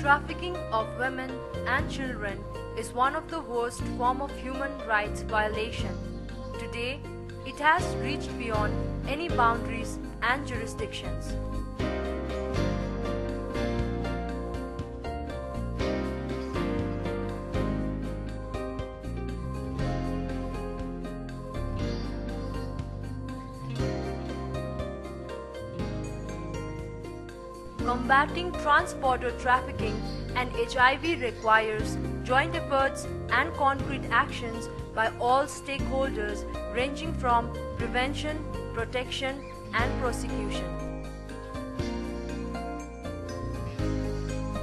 Trafficking of women and children is one of the worst forms of human rights violation. Today, it has reached beyond any boundaries and jurisdictions. Combating trans-border trafficking and HIV requires joint efforts and concrete actions by all stakeholders ranging from prevention, protection and prosecution.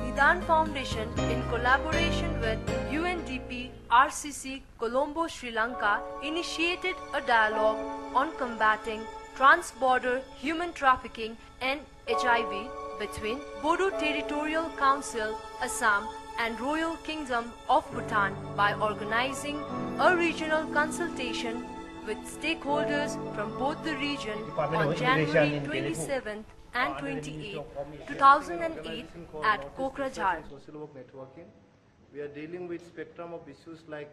Nidan Foundation, in collaboration with UNDP RCC Colombo, Sri Lanka, initiated a dialogue on combating trans-border human trafficking and HIV between Bodo Territorial Council, Assam and Royal Kingdom of Bhutan by organizing a regional consultation with stakeholders from both the region on January 27th and 28th, 2008 at Kokrajhar. We are dealing with spectrum of issues like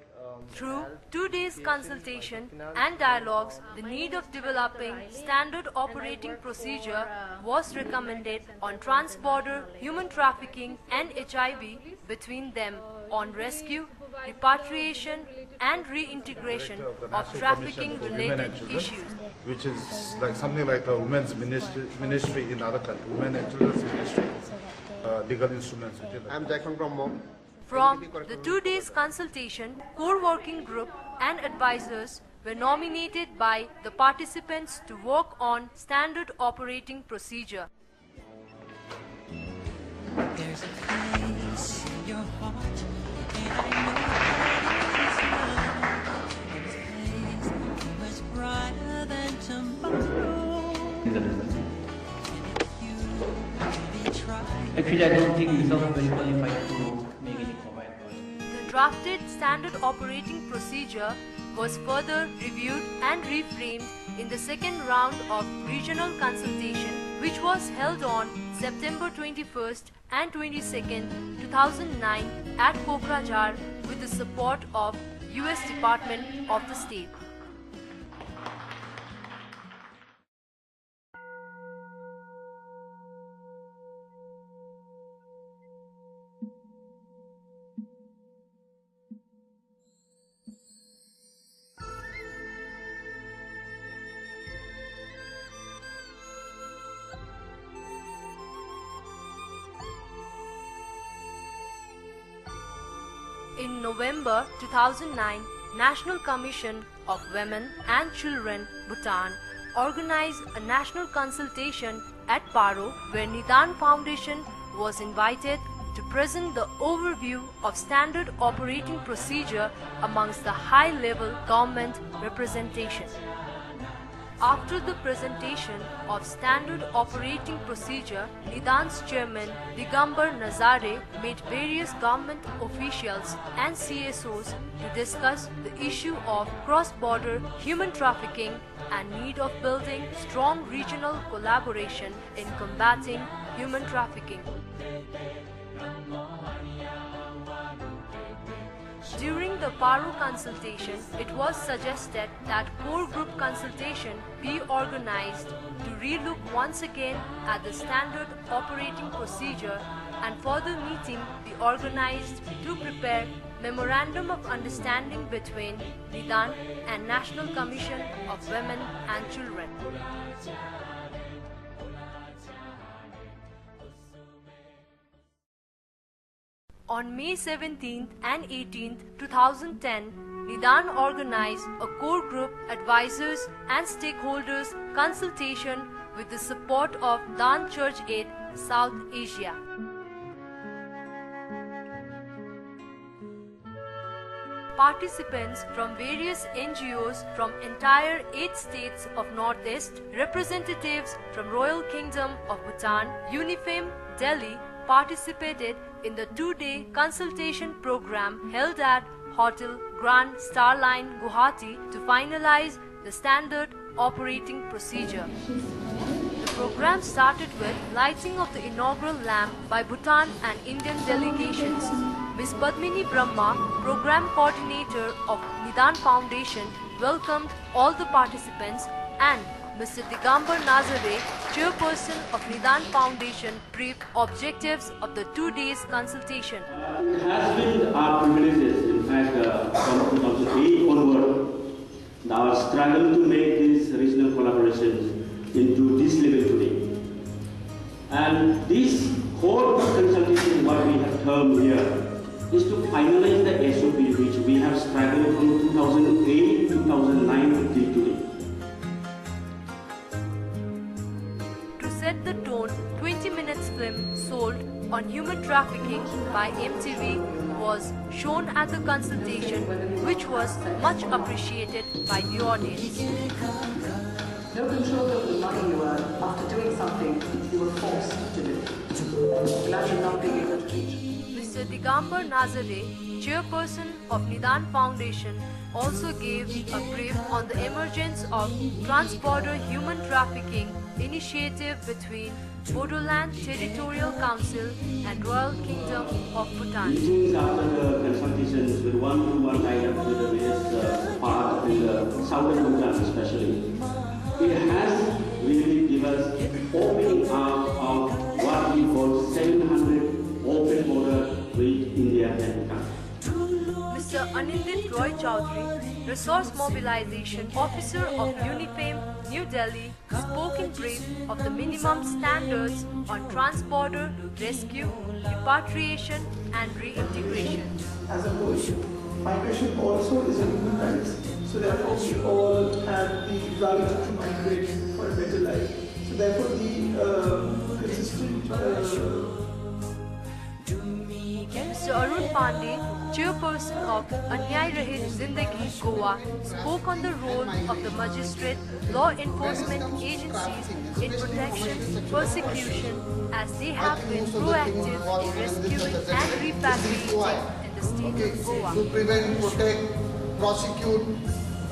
through 2 days consultation and dialogues, the need of developing standard operating procedure was recommended on trans-border human trafficking and HIV between them, on rescue, repatriation and reintegration of trafficking-related issues. Which is like something like a women's ministry in other countries, women and children's ministry, legal instruments within the... I'm Jackson from Mom. From the 2 days consultation, core working group and advisors were nominated by the participants to work on standard operating procedure. There's a place in your heart, and I know that it's love. It's a place much brighter than tomorrow. Actually, I don't think yourself very qualified to make any comment. The drafted standard operating procedure was further reviewed and reframed in the second round of regional consultation, which was held on September 21st and 22nd, 2009 at Kokrajhar with the support of US Department of the State. In November 2009, National Commission of Women and Children, Bhutan, organized a national consultation at Paro, where Nidan Foundation was invited to present the overview of standard operating procedure amongst the high-level government representation. After the presentation of standard operating procedure, Nidan's chairman Digambar Nazare met various government officials and CSOs to discuss the issue of cross-border human trafficking and need of building strong regional collaboration in combating human trafficking. During the Paro consultation, it was suggested that core group consultation be organized to relook once again at the standard operating procedure, and for the meeting be organized to prepare Memorandum of Understanding between Nidan and National Commission of Women and Children. On May 17th and 18th, 2010, Nidan organized a core group advisors and stakeholders consultation with the support of Dan Church Aid South Asia. Participants from various NGOs from entire 8 states of Northeast, representatives from Royal Kingdom of Bhutan, UNIFEM, Delhi, participated in the 2-day consultation program held at Hotel Grand Starline, Guwahati to finalize the standard operating procedure. The program started with lighting of the inaugural lamp by Bhutan and Indian delegations. Ms. Padmini Brahma, program coordinator of Nidan Foundation, welcomed all the participants, and Mr. Digambar Nazare, chairperson of Nidan Foundation, briefed objectives of the 2 days consultation. It has been our privileges, in fact, from 2008 onward, our struggle to make these regional collaborations into this level today. And this whole consultation, what we have termed here, is to finalize the SOP which we have struggled from 2008, 2009 till today. To set the tone, 20 minutes film sold on human trafficking by MTV was shown at the consultation, which was much appreciated by the audience. No control over the money you earn after doing something you were forced to do. Imagine not being able to teach. Mr. Digambar Nazare, chairperson of Nidan Foundation, also gave a brief on the emergence of Trans-Border Human Trafficking Initiative between Bodoland Territorial Council and Royal Kingdom of Bhutan. Meetings after the consultations with one-to-one dialogue with the various parts in the southern Bhutan especially, it has really given us opening up of what we call 700 open border with India and Bhutan. Mr. Anindit Roy Chowdhury, Resource Mobilization Officer of Unifame, New Delhi, spoke in brief of the minimum standards on trans-border rescue, repatriation and reintegration. As a whole, migration also is a human right. So therefore we all have the right to migrate for a better life. So therefore the consistent Mr. Arun Pandey, chairperson of Anyay Rahit Zindagi, Goa, spoke on the role of the magistrate, law enforcement agencies in protection, persecution, as they have been proactive in rescuing and repatriating in the state of Goa. To prevent, protect, prosecute,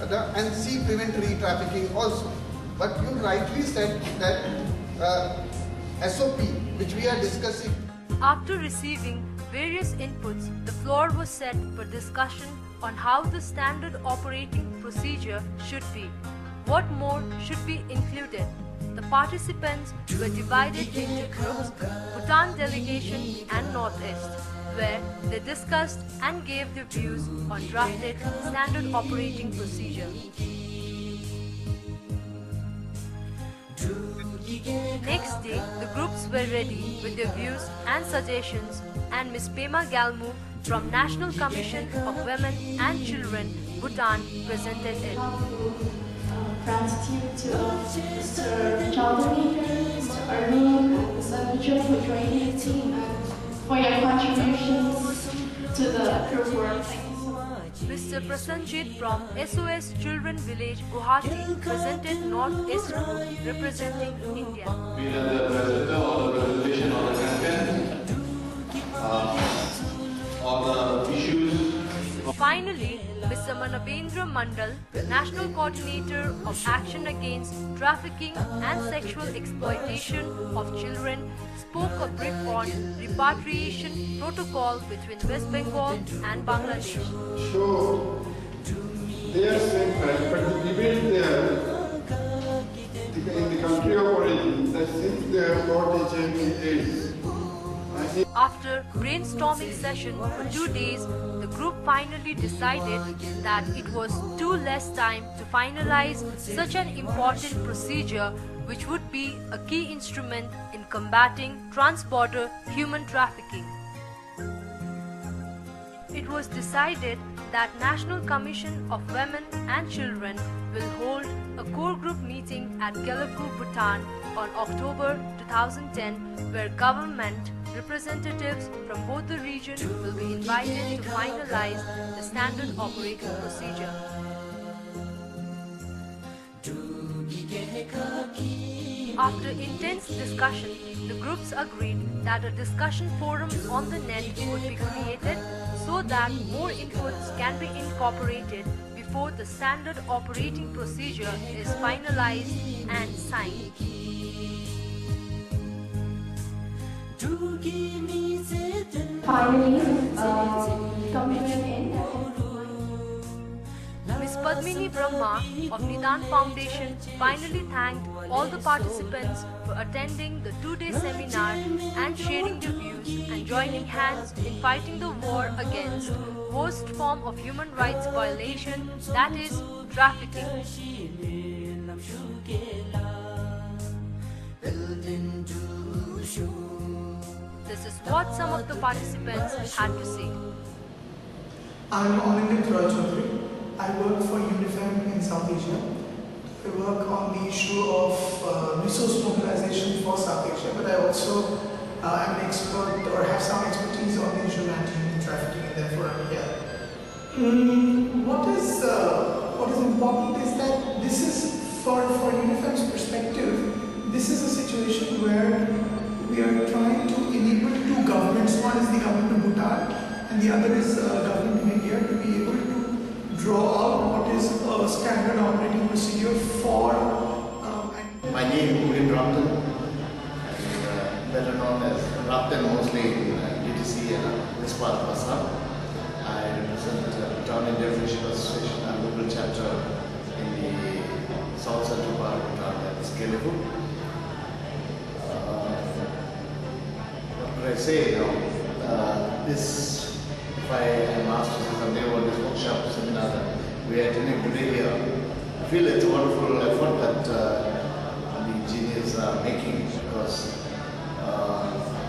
and prevent re-trafficking also. But you rightly said that SOP, which we are discussing. After receiving various inputs, the floor was set for discussion on how the standard operating procedure should be. What more should be included? The participants were divided into groups, Bhutan delegation and Northeast, where they discussed and gave their views on drafted standard operating procedure. Next day, the groups were ready with their views and suggestions, and Ms. Pema Galmu from National Commission of Women and Children, Bhutan, presented it. Gratitude to Mr. Chowdhury, Mr. Arun, Mr. Vijay for joining the team for your contributions to the group work. Thank you so much. Mr. Prasanjit from SOS Children Village, Guwahati, presented Northeast Group representing India. We are the presenter of the presentation of the content, of the issues. Finally, Mr. Manavendra Mandal, National Coordinator of Action Against Trafficking and Sexual Exploitation of Children, spoke a brief on repatriation protocol between West Bengal and Bangladesh. So, they are simple, but the debate there, in the country of origin, that since they have got HIV/AIDS, after brainstorming session for 2 days, the group finally decided that it was too less time to finalize such an important procedure, which would be a key instrument in combating trans-border human trafficking. It was decided that National Commission of Women and Children will hold a core group meeting at Gelapur, Bhutan on October 2010, where government representatives from both the regions will be invited to finalize the standard operating procedure. After intense discussion, the groups agreed that a discussion forum on the net would be created so that more inputs can be incorporated before before the standard operating procedure is finalized and signed. Finally, coming to an end. Ms. Padmini Brahma of Nidan Foundation finally thanked all the participants for attending the 2-day seminar and sharing their views and joining hands in fighting the war against worst form of human rights violation, that is trafficking. This is what some of the participants had to say. I'm Anindit Roy Chaudhary. I work for UNIFEM in South Asia. I work on the issue of resource mobilization for South Asia, but I also am an expert or have some expertise on the issue of anti-human trafficking, and therefore I'm here. What is important is that this is, for UNIFEM's perspective, this is a situation where we are trying to enable two governments. One is the government of Bhutan and the other is government of India, to be able to draw out what is a standard operating procedure for... My name is Udin Raptan, better known as Raptan mostly in DTC and this part of Assam. I represent Bhutan India Friendship Association and local chapter in the South Central part of Bhutan, that is Gelifu. What could I say now? If I am asked to say something about this workshop seminar that we are attending today here, I feel it's a wonderful effort that the engineers are making, because I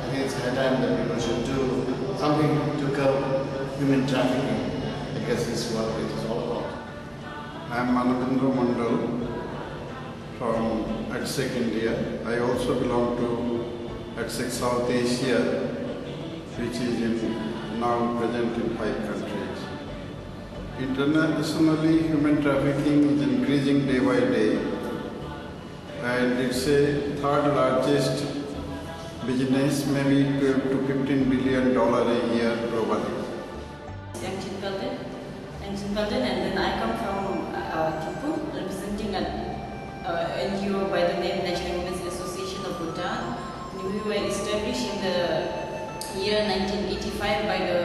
think it's high time that people should do something to curb human trafficking, because this is what it is all about. I am Manavendra Mandal from ADSEC India. I also belong to ADSEC South Asia, which is now present in 5 countries. Internationally, human trafficking is increasing day by day, and it's a 3rd largest business, maybe $12 to $15 billion a year globally. I'm Chinpalden, and then I come from Thimphu, representing an NGO by the name National Women's Association of Bhutan. We were established in the year 1985 by the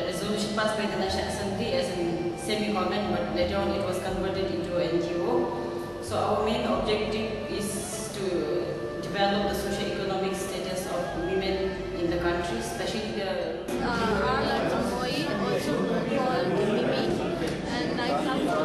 resolution passed by the National Assembly as a semi-government, but later on it was converted into an NGO. So our main objective is to develop the socio-economic status of women in the country, especially the... I'm Moi, also called Mimi, and I come from